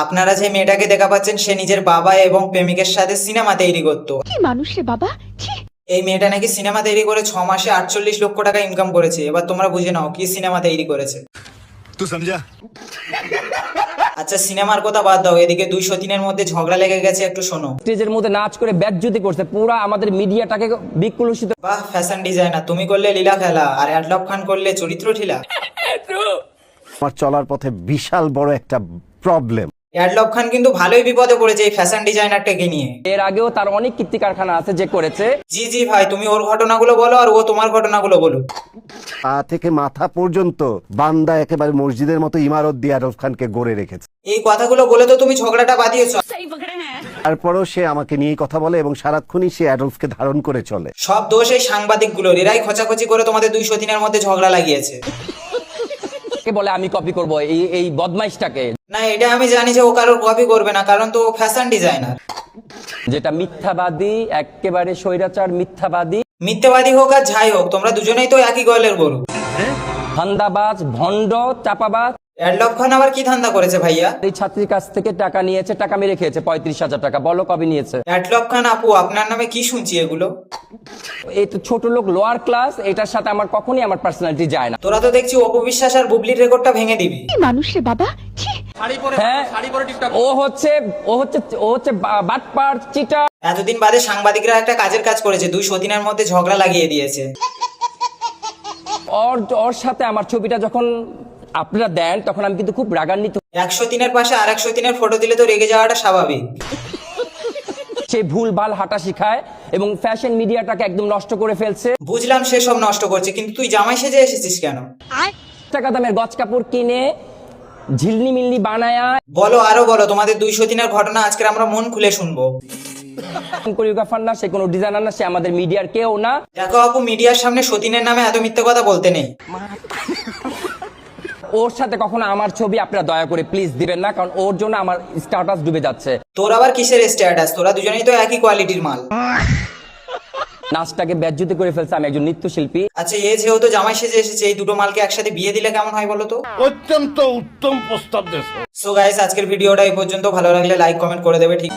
আপনারা যে মেয়েটাকে দেখা পাচ্ছেন সে নিজের বাবা এবং প্রেমিকের সাথে সিনেমা তৈরি করতো। কি মানুষ রে বাবা, ছি। এই মেয়েটা নাকি সিনেমা তৈরি করে 6 মাসে 48 লক্ষ টাকা ইনকাম করেছে। এবার তোমরা বুঝে নাও কি সিনেমা তৈরি করেছে। तू समझा? আচ্ছা সিনেমার কথা বাদ দাও, এদিকে 203-এর মধ্যে ঝগড়া লেগে গেছে, একটু শোনো। স্টেজের মধ্যে নাচ করে বেজ্জতি করছে, পুরা আমাদের মিডিয়াটাকে বিকলুষিত। বাহ, ফ্যাশন ডিজাইনার তুমি করলে লীলা খেলা, আর অ্যাডলব খান করলে চরিত্র ঢিলা। আমার চলার পথে বিশাল বড় একটা প্রবলেম। অ্যাডলব খান কিন্তু ভালোই বিপদে পড়েছে এই ফ্যাশন ডিজাইনারটাকে নিয়ে। এর আগেও তার অনেক কীর্তি কারখানা আছে যে করেছে। জি জি ভাই, তুমি ওর ঘটনাগুলো বলো আর ও তোমার ঘটনাগুলো বলো। পা থেকে মাথা পর্যন্ত বান্দা একেবারে মসজিদের মতো ইমারত দিয়ে আরফ খানকে গড়ে রেখেছে। এই কথাগুলো বলে তো তুমি ঝগড়াটা বাঁধিয়েছো। তারপরও সে আমাকে নিয়ে কথা বলে এবং সারাক্ষণই সে অ্যাডলফকে ধারণ করে চলে। সব দোষ এই সাংবাদিকগুলোর, এরাই খোঁচাখুচি করে তোমাদের 203-এর মধ্যে ঝগড়া লাগিয়েছে। কে বলে আমি কপি করব এই বদমাইশটাকে? না, এটা আমি জানি যে ও কারোর কপি করবে না, কারণ তো ফ্যাশন ডিজাইনার। যেটা মিথ্যাবাদী, একেবারে স্বৈরাচার মিথ্যাবাদী, মিথ্যাবাদী হোক আর যাই হোক, তোমরা দুজনেই তো একই গলের গরু। ধান্দাবাজ, ভণ্ড, চাপাবাজ। অ্যাডলব খান আবার কি ধান্দা করেছে ভাইয়া? এই ছাত্রীর কাছ থেকে টাকা নিয়েছে, টাকা মেরে খেয়েছে 35,000 টাকা। বলো কবে নিয়েছে? অ্যাডলব খান আপু, আপনার নামে কি শুনছি এগুলো? এই তো ছোট লোক, লোয়ার ক্লাস, এটার সাথে আমার কখনই আমার পার্সোনালিটি যায় না। তোরা তো দেখছি অপবিশ্বাস আর বুবলির রেকর্ডটা ভেঙে দিবি। কি মানুষ রে বাবা, ছি। হ্যাঁ, ও হচ্ছে বাটপার, চিটার। এতদিন বাদে সাংবাদিকরা একটা কাজের কাজ করেছে, 203-এর মধ্যে ঝগড়া লাগিয়ে দিয়েছে। ওর সাথে আমার ছবিটা যখন আপনারা দেন তখন আমি কিন্তু খুব রাগান্বিত। 103-এর পাশে আর 103-এর ফটো দিলে তো রেগে যাওয়াটা স্বাভাবিক। সে ভুলভাল হাঁটা শিখায় এবং ফ্যাশন মিডিয়াটাকে একদম নষ্ট করে ফেলছে। বুঝলাম সে সব নষ্ট করছে, কিন্তু তুই জামাই সেজে এসেছিস কেন? টাকা দামের গজ কাপড় কিনে ঝিলনি মিলনি বানায়া। বলো, আরো বলো, তোমাদের 203-এর ঘটনা আজকে আমরা মন খুলে শুনবো। কোরিওগ্রাফার না, সে কোনো ডিজাইনার না, সে আমাদের মিডিয়ার কেউ না। দেখো আপু, মিডিয়ার সামনে সতীনের নামে এত মিথ্যে কথা বলতে নেই। ওর সাথে কখনো আমার ছবি আপনারা দয়া করে প্লিজ দিবেন না, কারণ ওর জন্য আমার স্ট্যাটাস ডুবে যাচ্ছে। তোর আবার কিসের স্ট্যাটাস? তোরা দুজনেই তো একই কোয়ালিটির মাল। নাচটাকে বেজ্জতি করে ফেলছে। আমি একজন নৃত্যশিল্পী। আচ্ছা, এ যেহেতু জামাই সেজে এসেছে, এই দুটো মালকে একসাথে বিয়ে দিলে কেমন হয় বলো তো? অত্যন্ত উত্তম প্রস্তাব দেশ। সো গাইস, আজকের ভিডিওটা এই পর্যন্ত। ভালো লাগলে লাইক কমেন্ট করে দেবে, ঠিক?